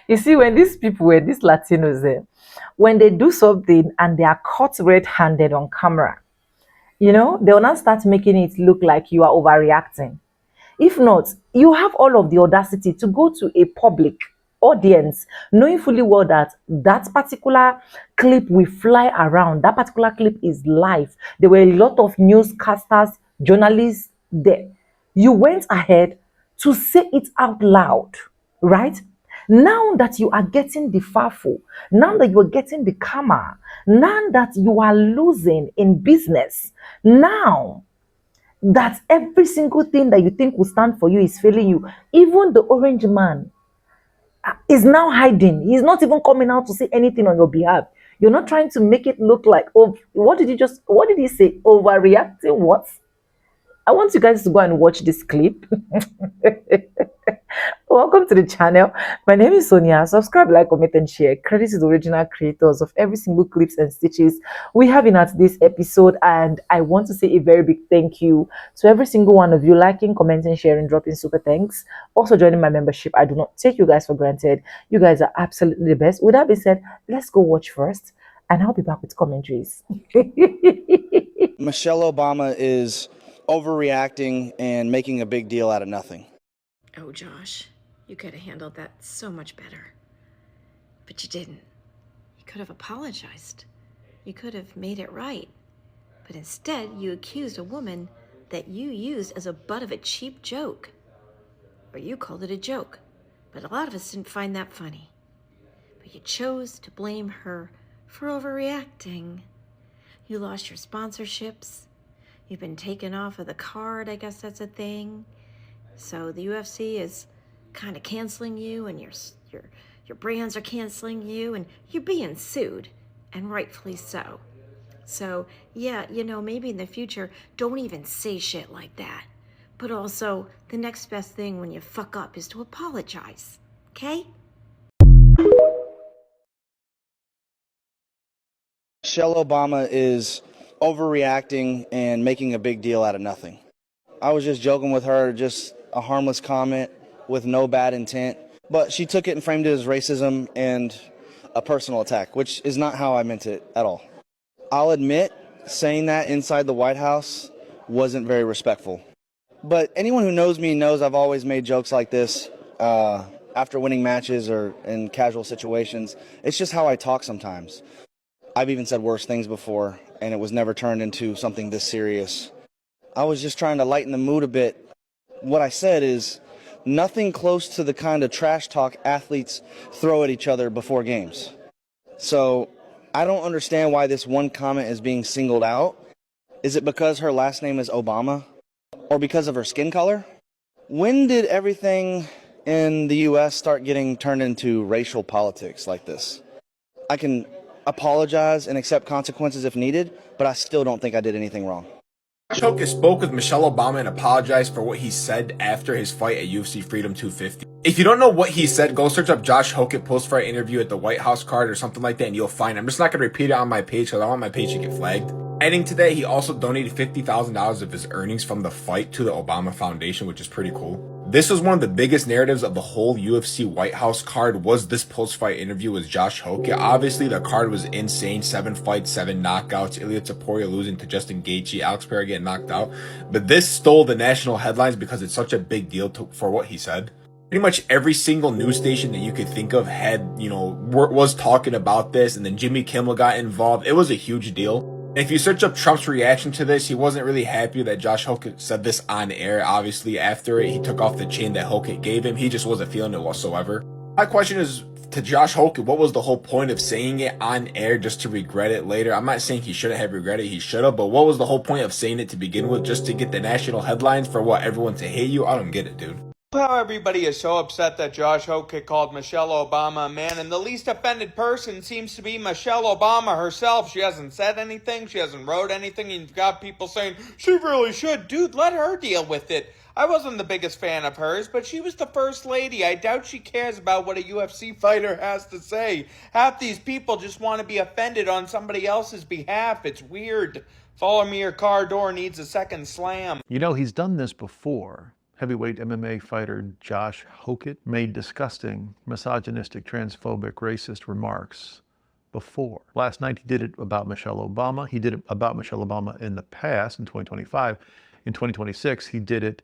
You see, when these people were these Latinos, when they do something and they are caught red-handed on camera, they'll not start making it look like you are overreacting. If not, you have all of the audacity to go to a public audience, knowing fully well that that particular clip will fly around. That particular clip is live. There were a lot of newscasters, journalists there. You went ahead to say it out loud, right? Now that you are getting the FAFO, now that you are getting the karma, now that you are losing in business, now that every single thing that you think will stand for you is failing you. Even the orange man is now hiding. He's not even coming out to say anything on your behalf. You're not trying to make it look like, oh, what did he say? Overreacting? What? I want you guys to go and watch this clip. Welcome to the channel. My name is Sonia. Subscribe, like, comment, and share. Credit to the original creators of every single clips and stitches we have in at this episode. And I want to say a very big thank you to every single one of you liking, commenting, sharing, dropping super thanks. Also joining my membership. I do not take you guys for granted. You guys are absolutely the best. With that being said, let's go watch first, and I'll be back with commentaries. Michelle Obama is overreacting and making a big deal out of nothing. Oh, Josh, you could have handled that so much better. But you didn't. You could have apologized. You could have made it right. But instead, you accused a woman that you used as a butt of a cheap joke. Or you called it a joke. But a lot of us didn't find that funny. But you chose to blame her for overreacting. You lost your sponsorships. You've been taken off of the card, I guess that's a thing. So the UFC is kind of canceling you, and your brands are canceling you, and you're being sued, and rightfully so. So yeah, maybe in the future, don't even say shit like that. But also, the next best thing when you fuck up is to apologize, okay? Michelle Obama is overreacting and making a big deal out of nothing. I was just joking with her, just a harmless comment with no bad intent, but she took it and framed it as racism and a personal attack, which is not how I meant it at all. I'll admit, saying that inside the White House wasn't very respectful. But anyone who knows me knows I've always made jokes like this after winning matches or in casual situations. It's just how I talk sometimes. I've even said worse things before, and it was never turned into something this serious. I was just trying to lighten the mood a bit. What I said is nothing close to the kind of trash talk athletes throw at each other before games. So I don't understand why this one comment is being singled out. Is it because her last name is Obama? Or because of her skin color? When did everything in the U.S. start getting turned into racial politics like this? I can apologize and accept consequences if needed, but I still don't think I did anything wrong. Josh Hoke spoke with Michelle Obama and apologized for what he said after his fight at UFC Freedom 250. If you don't know what he said, go search up Josh Hoke post-fight interview at the White House card or something like that, and you'll find it. I'm just not going to repeat it on my page because I want my page to get flagged. Adding to that, he also donated $50,000 of his earnings from the fight to the Obama Foundation, which is pretty cool. This was one of the biggest narratives of the whole UFC White House card, was this post-fight interview with Josh Hoke. Obviously, the card was insane. 7 fights, 7 knockouts, Ilya Taporia losing to Justin Gaethje, Alex Pereira getting knocked out. But this stole the national headlines because it's such a big deal for what he said. Pretty much every single news station that you could think of had, was talking about this, and then Jimmy Kimmel got involved. It was a huge deal. If you search up Trump's reaction to this, he wasn't really happy that Josh Hoke said this on air. Obviously, after it, he took off the chain that Hoke gave him. He just wasn't feeling it whatsoever. My question is to Josh Hoke, what was the whole point of saying it on air just to regret it later? I'm not saying he shouldn't have regretted it. He should have. But what was the whole point of saying it to begin with? Just to get the national headlines for what? Everyone to hate you? I don't get it, dude. How everybody is so upset that Josh Hoke called Michelle Obama a man, and the least offended person seems to be Michelle Obama herself. She hasn't said anything, she hasn't wrote anything, and you've got people saying, she really should. Dude, let her deal with it. I wasn't the biggest fan of hers, but she was the first lady. I doubt she cares about what a UFC fighter has to say. Half these people just want to be offended on somebody else's behalf. It's weird. Follow me, your car door needs a second slam. You know, he's done this before. Heavyweight MMA fighter Josh Hokett made disgusting, misogynistic, transphobic, racist remarks before. Last night he did it about Michelle Obama. He did it about Michelle Obama in the past, in 2025. In 2026, he did it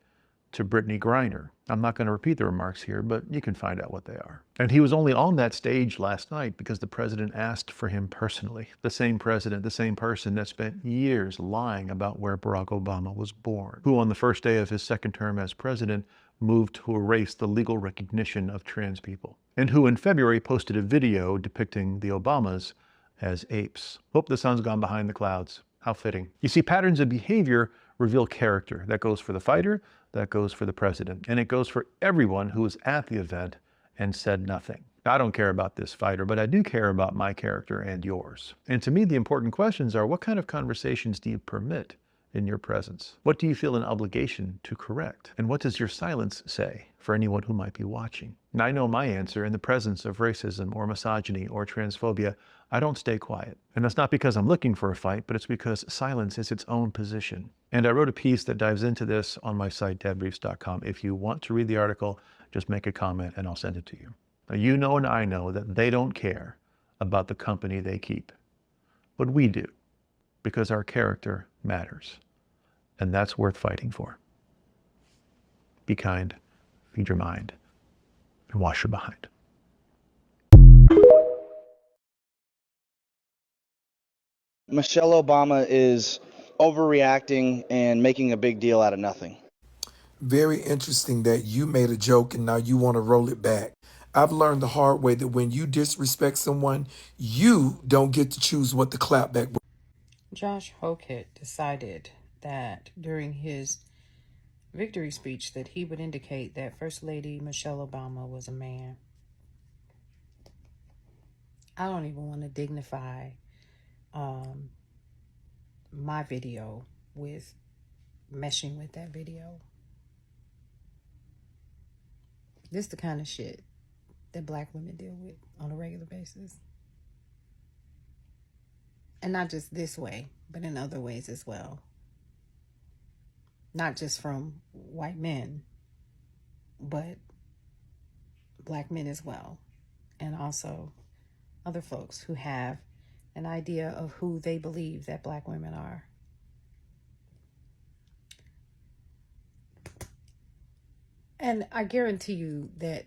to Brittany Griner. I'm not going to repeat the remarks here, but you can find out what they are. And he was only on that stage last night because the president asked for him personally. The same president, the same person that spent years lying about where Barack Obama was born, who on the first day of his second term as president moved to erase the legal recognition of trans people, and who in February posted a video depicting the Obamas as apes. Hope the sun's gone behind the clouds. How fitting. You see, patterns of behavior reveal character. That goes for the fighter, that goes for the president, and it goes for everyone who was at the event and said nothing. I don't care about this fighter, but I do care about my character and yours. And to me, the important questions are, what kind of conversations do you permit in your presence? What do you feel an obligation to correct? And what does your silence say for anyone who might be watching? And I know my answer: in the presence of racism or misogyny or transphobia, I don't stay quiet. And that's not because I'm looking for a fight, but it's because silence is its own position. And I wrote a piece that dives into this on my site, dadbriefs.com. If you want to read the article, just make a comment and I'll send it to you. Now, you know and I know that they don't care about the company they keep, but we do, because our character matters. And that's worth fighting for. Be kind, feed your mind, and wash your behind. Michelle Obama is overreacting and making a big deal out of nothing. Very interesting that you made a joke and now you want to roll it back. I've learned the hard way that when you disrespect someone, you don't get to choose what the clapback. Josh Hokett decided that during his victory speech that he would indicate that First Lady Michelle Obama was a man. I don't even want to dignify my video with meshing with that video. This is the kind of shit that Black women deal with on a regular basis. And not just this way, but in other ways as well. Not just from white men, but Black men as well. And also other folks who have an idea of who they believe that Black women are. And I guarantee you that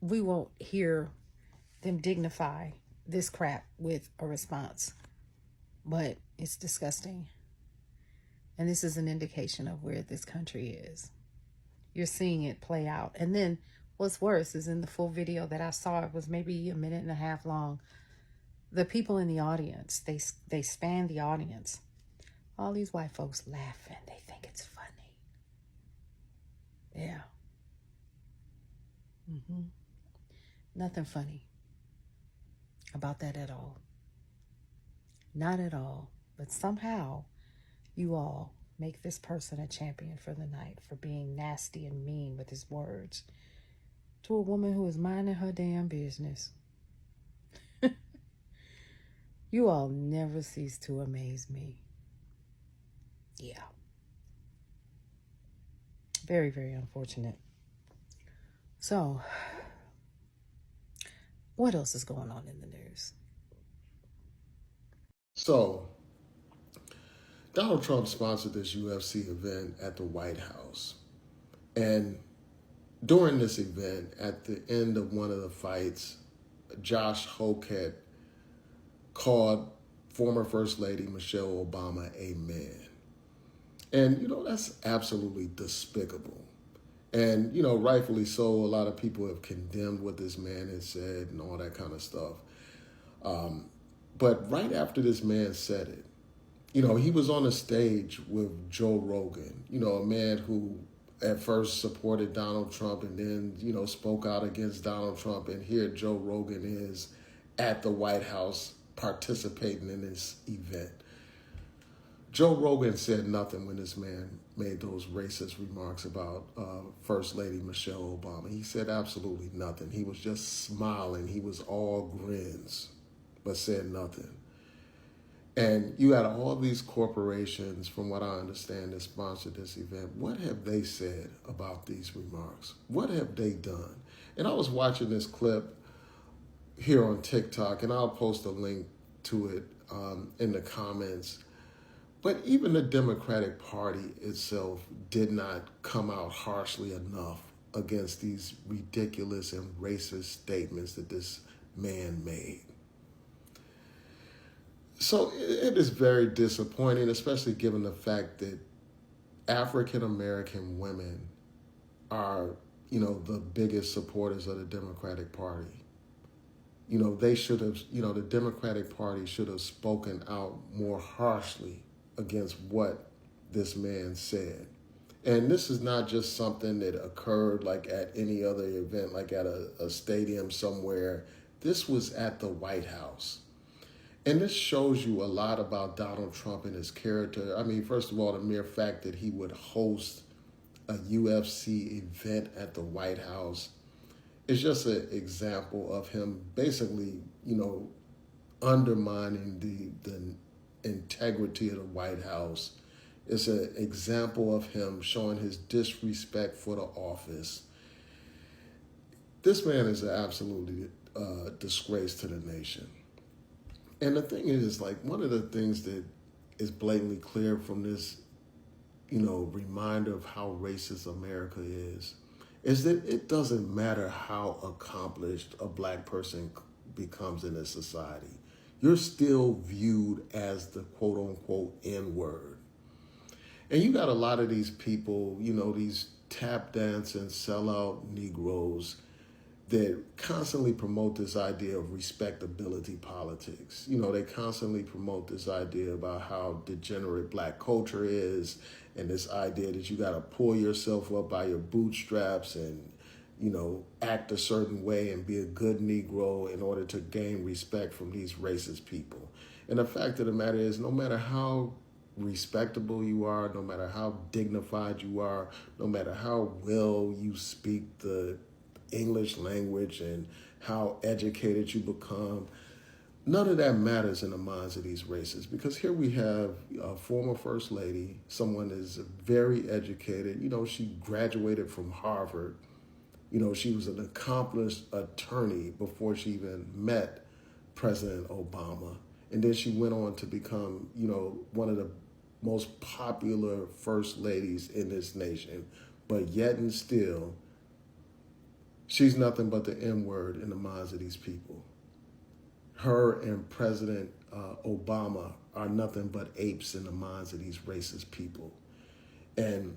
we won't hear them dignify this crap with a response. But it's disgusting. And this is an indication of where this country is. You're seeing it play out. And then what's worse is in the full video that I saw, it was maybe a minute and a half long. The people in the audience, they span the audience. All these white folks laughing. They think it's funny. Yeah. Nothing funny about that at all. Not at all. But somehow you all make this person a champion for the night for being nasty and mean with his words to a woman who is minding her damn business. You all never cease to amaze me. Yeah. Very, very unfortunate. So, what else is going on in the news? So, Donald Trump sponsored this UFC event at the White House. And during this event, at the end of one of the fights, Josh Hokett called former First Lady Michelle Obama a man. And, that's absolutely despicable. And, rightfully so, a lot of people have condemned what this man has said and all that kind of stuff. But right after this man said it, he was on a stage with Joe Rogan, a man who at first supported Donald Trump and then, spoke out against Donald Trump. And here Joe Rogan is at the White House participating in this event. Joe Rogan said nothing when this man made those racist remarks about First Lady Michelle Obama. He said absolutely nothing. He was just smiling. He was all grins, but said nothing. And you got all these corporations, from what I understand, that sponsored this event. What have they said about these remarks? What have they done? And I was watching this clip here on TikTok, and I'll post a link to it in the comments. But even the Democratic Party itself did not come out harshly enough against these ridiculous and racist statements that this man made. So it is very disappointing, especially given the fact that African American women are, the biggest supporters of the Democratic Party. They should have, the Democratic Party should have spoken out more harshly against what this man said. And this is not just something that occurred like at any other event, like at a stadium somewhere. This was at the White House. And this shows you a lot about Donald Trump and his character. I mean, first of all, the mere fact that he would host a UFC event at the White House is just an example of him basically, undermining the integrity of the White House. It's an example of him showing his disrespect for the office. This man is an absolutely disgrace to the nation. And the thing is, like, one of the things that is blatantly clear from this, reminder of how racist America is that it doesn't matter how accomplished a black person becomes in this society. You're still viewed as the quote unquote N-word. And you got a lot of these people, these tap dancing, sellout Negroes that constantly promote this idea of respectability politics. They constantly promote this idea about how degenerate black culture is, and this idea that you got to pull yourself up by your bootstraps and, act a certain way and be a good Negro in order to gain respect from these racist people. And the fact of the matter is, no matter how respectable you are, no matter how dignified you are, no matter how well you speak the English language and how educated you become, none of that matters in the minds of these racists, because here we have a former first lady, someone that is very educated. She graduated from Harvard. She was an accomplished attorney before she even met President Obama. And then she went on to become, one of the most popular first ladies in this nation. But yet and still, she's nothing but the N-word in the minds of these people. Her and President Obama are nothing but apes in the minds of these racist people. And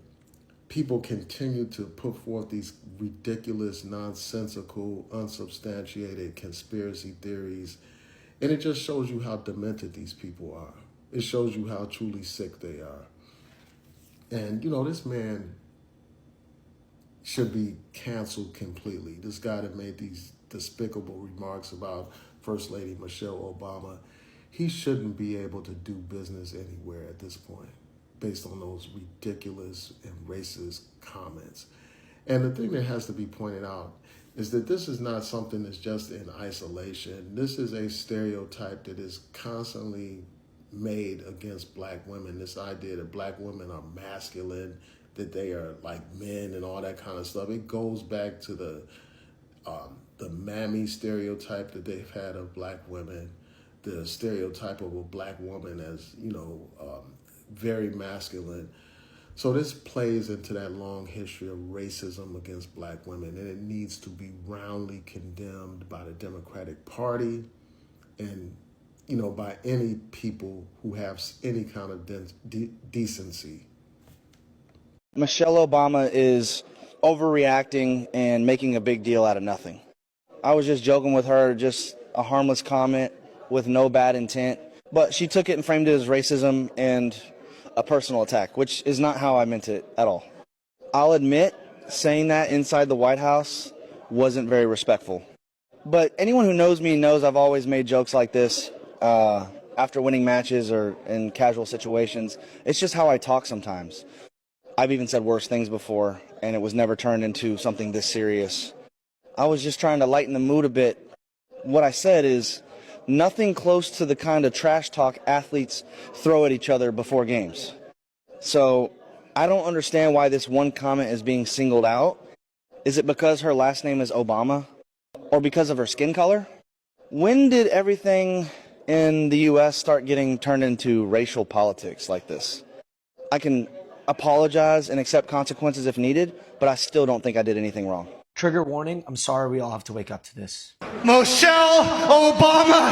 people continue to put forth these ridiculous, nonsensical, unsubstantiated conspiracy theories. And it just shows you how demented these people are. It shows you how truly sick they are. And, this man should be canceled completely. This guy that made these despicable remarks about First Lady Michelle Obama, he shouldn't be able to do business anywhere at this point based on those ridiculous and racist comments. And the thing that has to be pointed out is that this is not something that's just in isolation. This is a stereotype that is constantly made against black women. This idea that black women are masculine, that they are like men and all that kind of stuff. It goes back to the mammy stereotype that they've had of black women, the stereotype of a black woman as, very masculine. So this plays into that long history of racism against black women, and it needs to be roundly condemned by the Democratic Party and, by any people who have any kind of decency. Michelle Obama is overreacting and making a big deal out of nothing. I was just joking with her, just a harmless comment with no bad intent, but she took it and framed it as racism and a personal attack, which is not how I meant it at all. I'll admit, saying that inside the White House wasn't very respectful. But anyone who knows me knows I've always made jokes like this after winning matches or in casual situations. It's just how I talk sometimes. I've even said worse things before, and it was never turned into something this serious. I was just trying to lighten the mood a bit. What I said is nothing close to the kind of trash talk athletes throw at each other before games. So I don't understand why this one comment is being singled out. Is it because her last name is Obama? Or because of her skin color? When did everything in the U.S. start getting turned into racial politics like this? I can apologize and accept consequences if needed, but I still don't think I did anything wrong. Trigger warning, I'm sorry we all have to wake up to this. Michelle Obama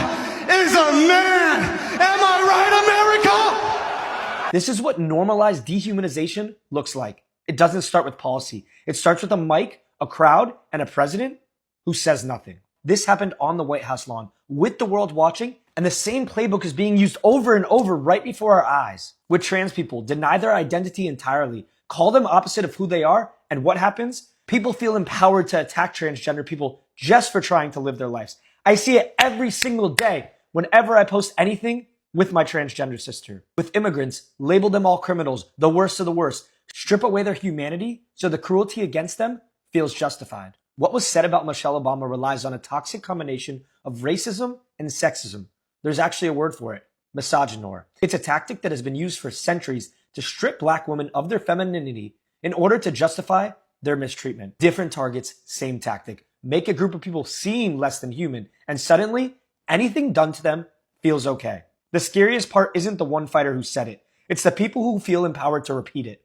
is a man! Am I right, America? This is what normalized dehumanization looks like. It doesn't start with policy. It starts with a mic, a crowd, and a president who says nothing. This happened on the White House lawn with the world watching, and the same playbook is being used over and over right before our eyes. With trans people, deny their identity entirely, call them opposite of who they are, and what happens? People feel empowered to attack transgender people just for trying to live their lives. I see it every single day whenever I post anything with my transgender sister. With immigrants, label them all criminals, the worst of the worst. Strip away their humanity so the cruelty against them feels justified. What was said about Michelle Obama relies on a toxic combination of racism and sexism. There's actually a word for it, misogynoir. It's a tactic that has been used for centuries to strip black women of their femininity in order to justify their mistreatment. Different targets, same tactic. Make a group of people seem less than human, and suddenly, anything done to them feels okay. The scariest part isn't the one fighter who said it. It's the people who feel empowered to repeat it.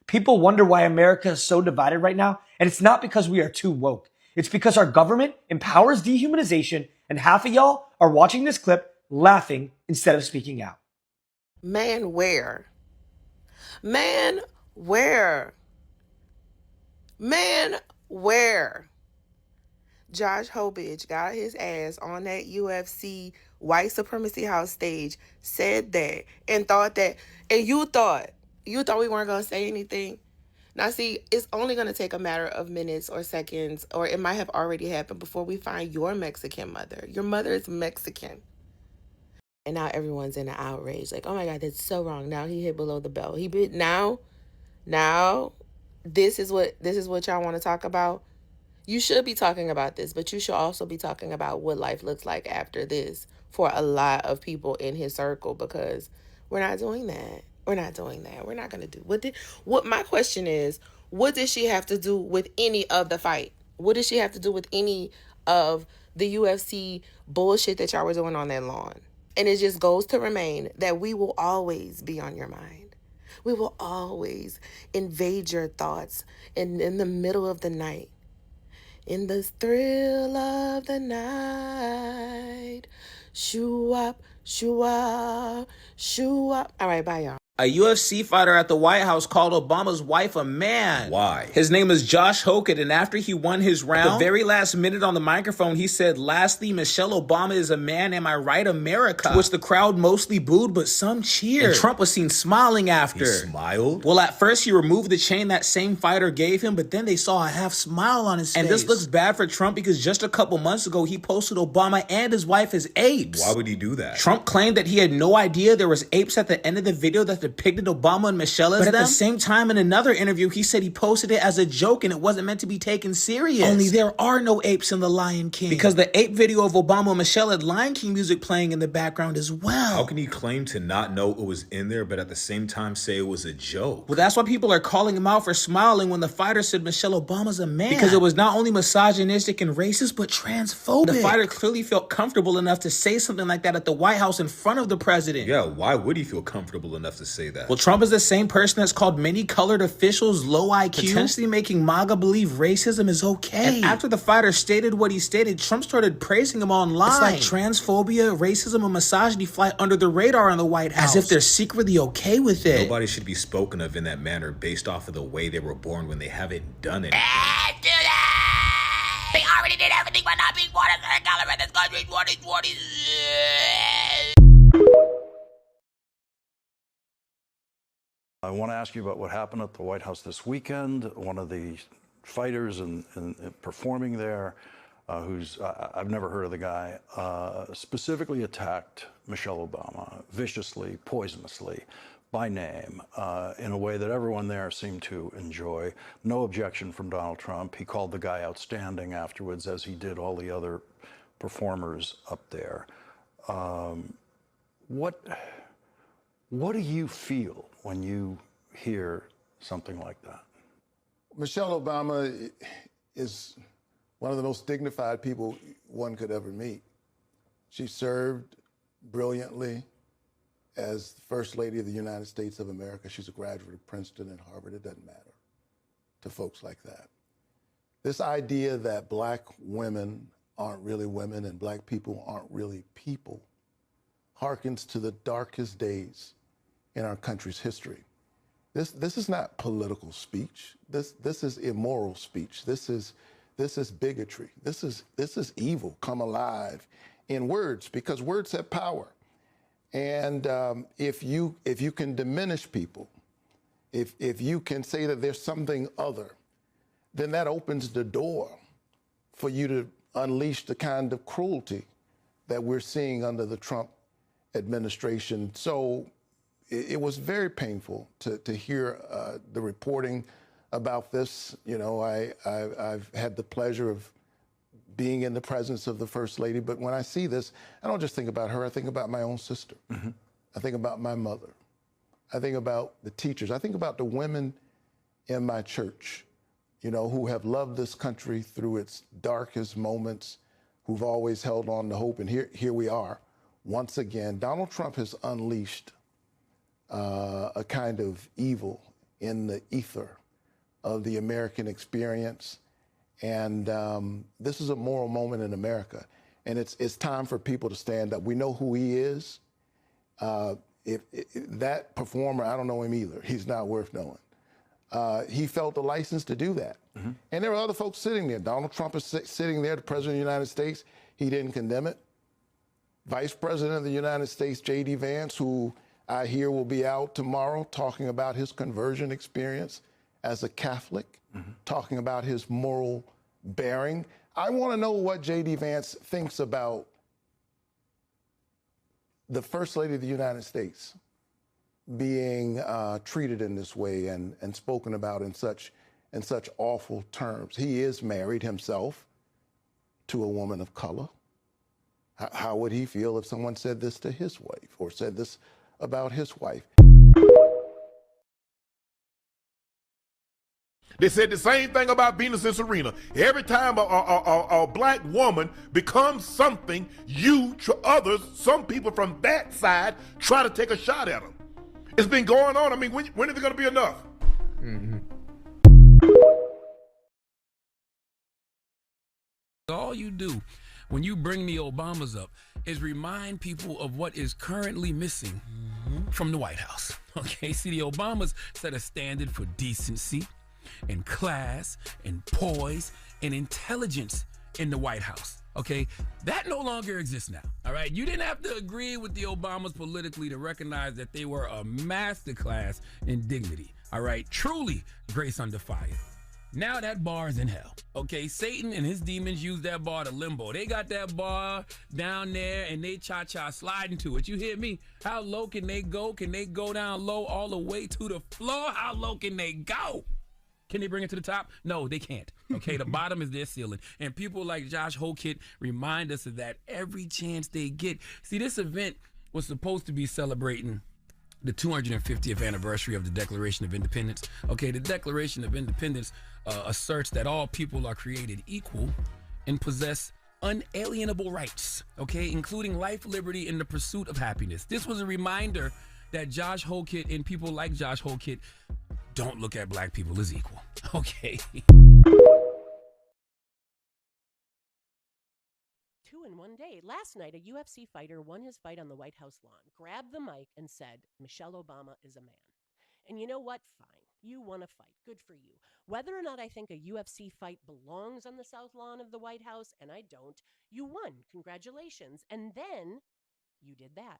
People wonder why America is so divided right now, and it's not because we are too woke. It's because our government empowers dehumanization, and half of y'all are watching this clip laughing instead of speaking out. Man, where? Man, where? Man, where? Josh Hobich got his ass on that UFC white supremacy house stage, said that, and thought that, and you thought we weren't going to say anything. Now, see, it's only going to take a matter of minutes or seconds, or it might have already happened before we find your Mexican mother. Your mother is Mexican. And now everyone's in an outrage. Like, oh my God, that's so wrong. Now he hit below the belt. Now, this is what y'all want to talk about. You should be talking about this, but you should also be talking about what life looks like after this for a lot of people in his circle, because we're not doing that. We're not doing that. We're not going to do what my question is, what did she have to do with any of the fight? What did she have to do with any of the UFC bullshit that y'all were doing on that lawn? And it just goes to remain that we will always be on your mind. We will always invade your thoughts in the middle of the night. In the thrill of the night. Shoo-wop, shoo-wop, shoo-wop. All right, bye, y'all. A UFC fighter at the White House called Obama's wife a man. Why? His name is Josh Hokett, and after he won his round, at the very last minute on the microphone, he said, "Lastly, Michelle Obama is a man, am I right, America?" To which the crowd mostly booed, but some cheered. And Trump was seen smiling after. He smiled? Well, at first, he removed the chain that same fighter gave him, but then they saw a half smile on his face. And this looks bad for Trump because just a couple months ago, he posted Obama and his wife as apes. Why would he do that? Trump claimed that he had no idea there was apes at the end of the video that depicted Obama and Michelle as them. But at the same time, in another interview, he said he posted it as a joke and it wasn't meant to be taken serious. Only there are no apes in The Lion King, because the ape video of Obama and Michelle had Lion King music playing in the background as well. How can he claim to not know it was in there, but at the same time say it was a joke? Well, that's why people are calling him out for smiling when the fighter said Michelle Obama's a man. Because it was not only misogynistic and racist, but transphobic. The fighter clearly felt comfortable enough to say something like that at the White House in front of the president. Yeah, why would he feel comfortable enough to say that? Well, Trump is the same person that's called many colored officials low IQ, potentially making MAGA believe racism is okay. And after the fighter stated what he stated, Trump started praising him online. It's like transphobia, racism, and misogyny fly under the radar in the White House, as if they're secretly okay with it. Nobody should be spoken of in that manner based off of the way they were born when they haven't done anything. They already did everything by not being born as a color in this country 2020. I want to ask you about what happened at the White House this weekend. One of the fighters and performing there I've never heard of the guy, specifically attacked Michelle Obama viciously, poisonously, by name, in a way that everyone there seemed to enjoy. No objection from Donald Trump. He called the guy outstanding afterwards, as he did all the other performers up there. What do you feel when you hear something like that? Michelle Obama is one of the most dignified people one could ever meet. She served brilliantly as First Lady of the United States of America. She's a graduate of Princeton and Harvard. It doesn't matter to folks like that. This idea that black women aren't really women and black people aren't really people harkens to the darkest days in our country's history. This is not political speech. This is immoral speech. This is bigotry. This is evil come alive in words, because words have power. And if you can diminish people, if you can say that there's something other, then that opens the door for you to unleash the kind of cruelty that we're seeing under the Trump administration. So it was very painful to hear the reporting about this. You know, I've had the pleasure of being in the presence of the First Lady, but when I see this, I don't just think about her, I think about my own sister. Mm-hmm. I think about my mother. I think about the teachers. I think about the women in my church, you know, who have loved this country through its darkest moments, who've always held on to hope. And here we are. Once again, Donald Trump has unleashed a kind of evil in the ether of the American experience. And this is a moral moment in America. And it's time for people to stand up. We know who he is. If that performer, I don't know him either. He's not worth knowing. He felt the license to do that. Mm-hmm. And there are other folks sitting there. Donald Trump is sitting there, the president of the United States. He didn't condemn it. Vice President of the United States, J.D. Vance, who I hear will be out tomorrow talking about his conversion experience as a Catholic, mm-hmm. talking about his moral bearing. I want to know what J.D. Vance thinks about the First Lady of the United States being treated in this way and spoken about in such awful terms. He is married himself to a woman of color. How would he feel if someone said this to his wife or said this about his wife? They said the same thing about Venus and Serena. Every time a black woman becomes something, others, some people from that side try to take a shot at them. It's been going on. I mean, when is it going to be enough? Mm-hmm. All you do when you bring the Obamas up is remind people of what is currently missing from the White House. Okay, see, the Obamas set a standard for decency and class and poise and intelligence in the White House. Okay, that no longer exists now. All right, you didn't have to agree with the Obamas politically to recognize that they were a masterclass in dignity. All right, truly grace under fire. Now that bar is in hell. Okay, Satan and his demons use that bar to limbo. They got that bar down there and they cha-cha sliding to it. You hear me? How low can they go? Can they go down low all the way to the floor? How low can they go? Can they bring it to the top? No, they can't. Okay, the bottom is their ceiling. And people like Josh Hokit remind us of that every chance they get. See, this event was supposed to be celebrating the 250th anniversary of the Declaration of Independence. Okay, the Declaration of Independence asserts that all people are created equal and possess unalienable rights, okay, including life, liberty, and the pursuit of happiness. This was a reminder that Josh Hokit and people like Josh Hokit don't look at black people as equal, okay? Two in one day. Last night, a UFC fighter won his fight on the White House lawn, grabbed the mic, and said, Michelle Obama is a man. And you know what? Fine. You won a fight. Good for you. Whether or not I think a UFC fight belongs on the South Lawn of the White House, and I don't, you won. Congratulations. And then you did that.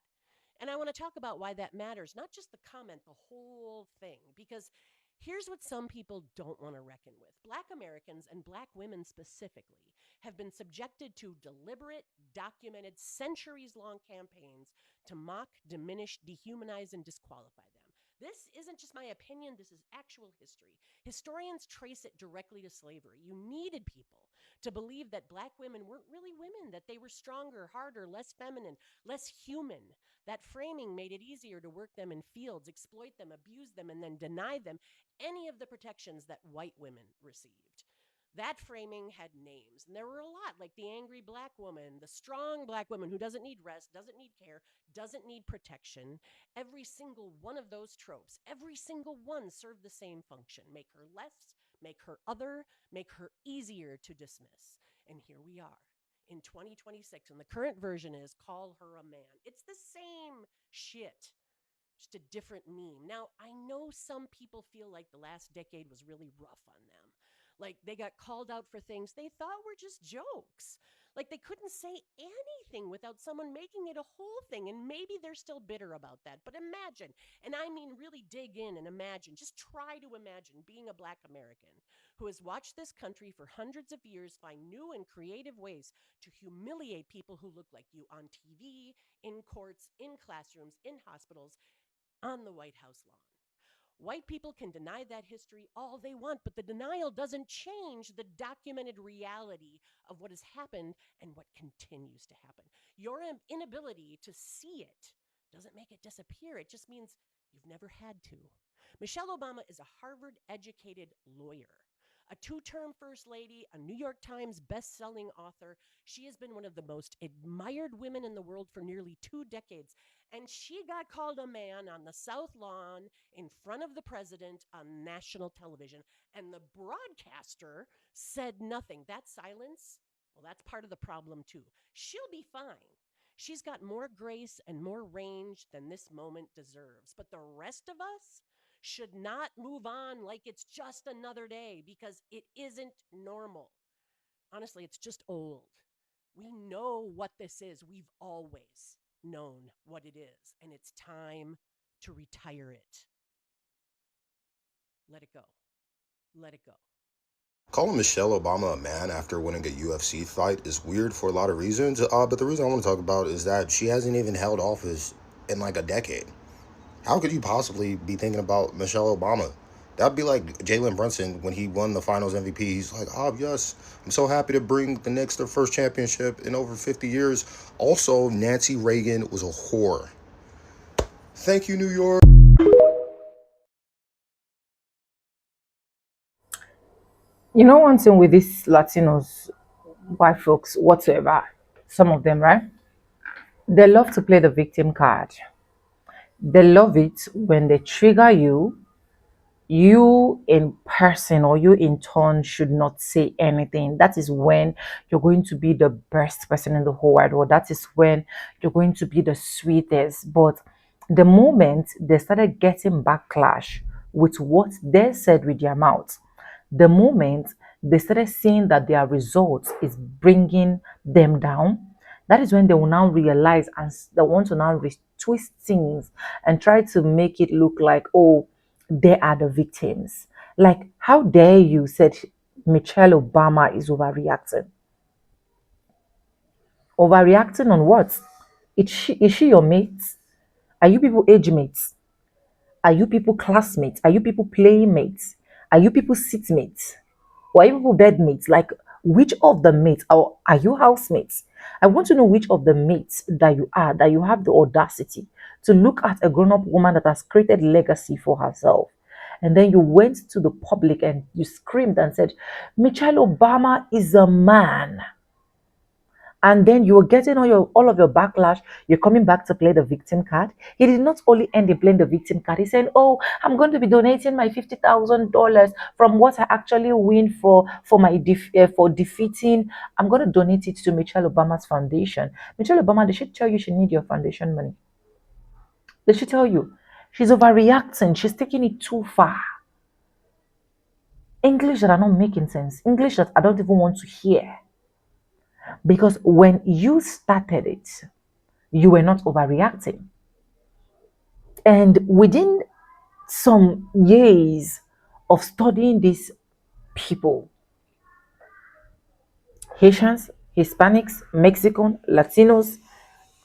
And I want to talk about why that matters, not just the comment, the whole thing, because Here's what some people don't want to reckon with. Black Americans and black women specifically have been subjected to deliberate, documented, centuries long campaigns to mock, diminish, dehumanize, and disqualify them. This isn't just my opinion, this is actual history. Historians trace it directly to slavery. You needed people to believe that black women weren't really women, that they were stronger, harder, less feminine, less human. That framing made it easier to work them in fields, exploit them, abuse them, and then deny them any of the protections that white women received. That framing had names, and there were a lot, like the angry black woman, the strong black woman who doesn't need rest, doesn't need care, doesn't need protection. Every single one of those tropes, every single one served the same function: make her less, make her other, make her easier to dismiss. And here we are in 2026, and the current version is call her a man. It's the same shit, just a different meme. Now, I know some people feel like the last decade was really rough on them. Like they got called out for things they thought were just jokes. Like they couldn't say anything without someone making it a whole thing. And maybe they're still bitter about that. But imagine, and I mean really dig in and imagine, just try to imagine being a black American who has watched this country for hundreds of years find new and creative ways to humiliate people who look like you on TV, in courts, in classrooms, in hospitals, on the White House lawn. White people can deny that history all they want, but the denial doesn't change the documented reality of what has happened and what continues to happen. Your inability to see it doesn't make it disappear. It just means you've never had to. Michelle Obama is a Harvard educated lawyer, a two-term first lady, a New York Times best-selling author. She has been one of the most admired women in the world for nearly 2 decades. And she got called a man on the South Lawn in front of the president on national television. And the broadcaster said nothing. That silence, well, that's part of the problem too. She'll be fine. She's got more grace and more range than this moment deserves. But the rest of us should not move on like it's just another day, because it isn't normal. Honestly, it's just old. We know what this is. We've always known what it is, and it's time to retire it. Let it go. Let it go. Calling Michelle Obama a man after winning a UFC fight is weird for a lot of reasons, but the reason I want to talk about is that she hasn't even held office in like a decade. How could you possibly be thinking about Michelle Obama? That'd be like Jalen Brunson when he won the Finals MVP. He's like, oh, yes, I'm so happy to bring the Knicks their first championship in over 50 years. Also, Nancy Reagan was a whore. Thank you, New York. You know, one thing with these Latinos, white folks, whatsoever, some of them, right? They love to play the victim card. They love it when they trigger you. You in person or you in turn should not say anything. That is when you're going to be the best person in the whole wide world. That is when you're going to be the sweetest. But the moment they started getting backlash with what they said with their mouth, the moment they started seeing that their results is bringing them down, that is when they will now realize and they want to now twist things and try to make it look like, oh, they are the victims. Like, how dare you said Michelle Obama is overreacting? Overreacting on what? Is she your mate? Are you people age mates? Are you people classmates? Are you people playmates? Are you people seatmates? Or are you people bedmates? Like, which of the mates? Or are you housemates? I want to know which of the mates that you are, that you have the audacity to look at a grown-up woman that has created legacy for herself. And then you went to the public and you screamed and said, Michelle Obama is a man. And then you were getting all of your backlash. You're coming back to play the victim card. He did not only end in playing the victim card. He said, "Oh, I'm going to be donating my $50,000 from what I actually win for my for defeating. I'm going to donate it to Michelle Obama's foundation." Michelle Obama, they should tell you she need your foundation money. They should tell you she's overreacting. She's taking it too far. English that are not making sense. English that I don't even want to hear. Because when you started it, you were not overreacting. And within some years, of studying these people, Haitians, Hispanics, Mexican, Latinos,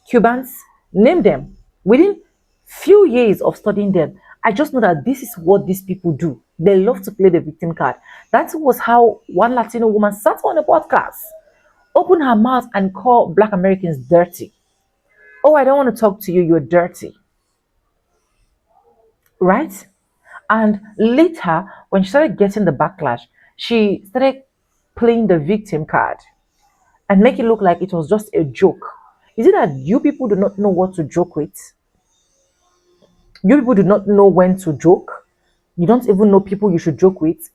Cubans, name them. Within few years of studying them, I just know that this is what these people do. They love to play the victim card. That was how one Latino woman sat on a podcast, opened her mouth and called Black Americans dirty. Oh, I don't want to talk to you, you're dirty. Right? And later, when she started getting the backlash, she started playing the victim card and make it look like it was just a joke. Is it that you people do not know what to joke with? You people do not know when to joke? You don't even know people you should joke with?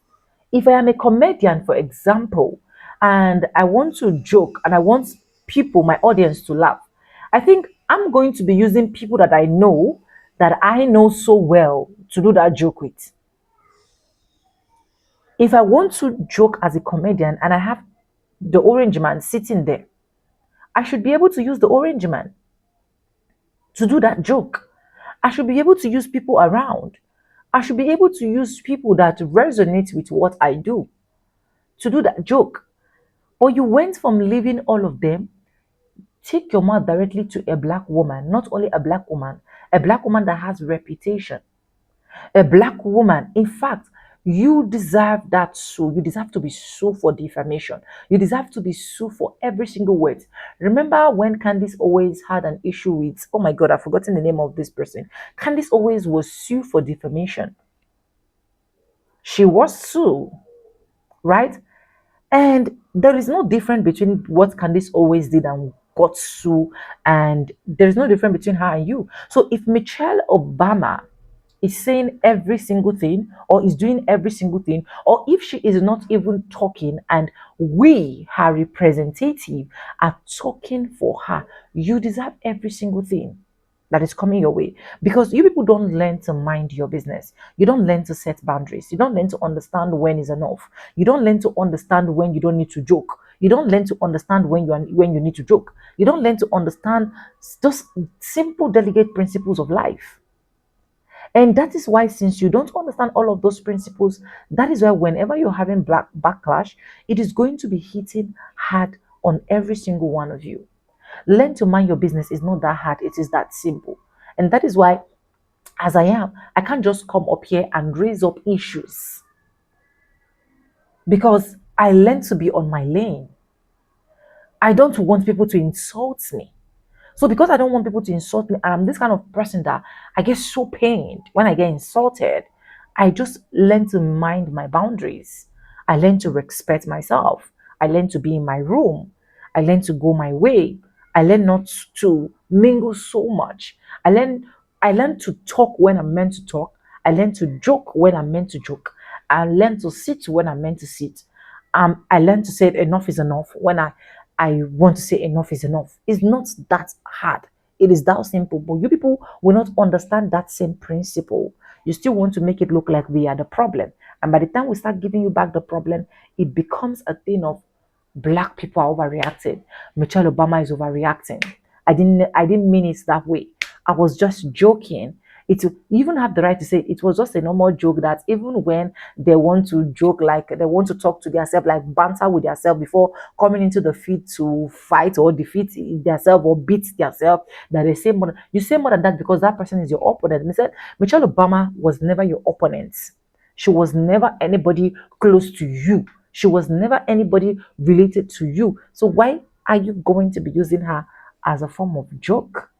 If I am a comedian, for example, and I want to joke and I want people, my audience, to laugh, I think I'm going to be using people that I know so well to do that joke with. If I want to joke as a comedian and I have the orange man sitting there, I should be able to use the orange man to do that joke. I should be able to use people around. I should be able to use people that resonate with what I do to do that joke. But you went from leaving all of them, take your mouth directly to a black woman, not only a black woman that has reputation, a black woman. In fact, you deserve that sue. You deserve to be sued for defamation. You deserve to be sued for every single word. Remember when Candice always had an issue with, oh my God, I've forgotten the name of this person. Candice always was sued for defamation. She was sued, right? And there is no difference between what Candice always did and got sued, and there's no difference between her and you. So if Michelle Obama is saying every single thing or is doing every single thing, or if she is not even talking and we, her representative, are talking for her, you deserve every single thing that is coming your way, because you people don't learn to mind your business. You don't learn to set boundaries. You don't learn to understand when is enough. You don't learn to understand when you don't need to joke. You don't learn to understand when you need to joke. You don't learn to understand those simple delegate principles of life. And that is why, since you don't understand all of those principles, that is why whenever you're having black backlash, it is going to be hitting hard on every single one of you. Learn to mind your business is not that hard, it is that simple. And that is why, as I am, I can't just come up here and raise up issues because I learned to be on my lane. I don't want people to insult me. So because I don't want people to insult me, and I'm this kind of person that I get so pained when I get insulted, I just learn to mind my boundaries. I learn to respect myself. I learn to be in my room. I learn to go my way. I learn not to mingle so much. I learn to talk when I'm meant to talk. I learn to joke when I'm meant to joke. I learn to sit when I'm meant to sit. I learned to say enough is enough when I want to say enough is enough. It's not that hard. It is that simple. But you people will not understand that same principle. You still want to make it look like we are the problem. And by the time we start giving you back the problem, it becomes a thing of black people are overreacting. Michelle Obama is overreacting. I didn't mean it that way. I was just joking. You even have the right to say it was just a normal joke, that even when they want to joke, like they want to talk to themselves, like banter with themselves before coming into the field to fight or defeat themselves or beat themselves, that they say more. You say more than that because that person is your opponent. And said Michelle Obama was never your opponent. She was never anybody close to you. She was never anybody related to you. So why are you going to be using her as a form of joke?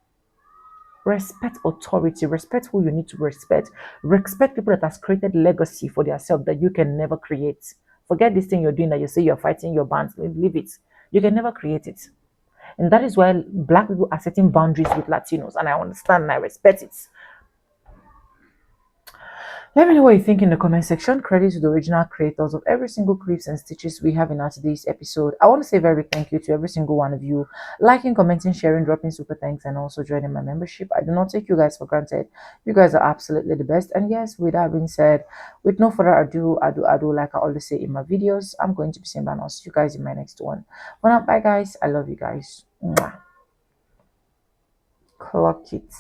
Respect authority, respect who you need to respect. Respect people that has created legacy for themselves that you can never create. Forget this thing you're doing that you say you're fighting your bands. Leave it. You can never create it. And that is why black people are setting boundaries with Latinos. And I understand and I respect it. Let me know what you think in the comment section. Credit to the original creators of every single clips and stitches we have in our today's episode. I want to say a very big thank you to every single one of you. Liking, commenting, sharing, dropping super thanks, and also joining my membership. I do not take you guys for granted. You guys are absolutely the best. And yes, with that being said, with no further ado, like I always say in my videos, I'm going to be saying bye now. See you guys in my next one. Well, now, bye guys. I love you guys. Mwah. Clock it.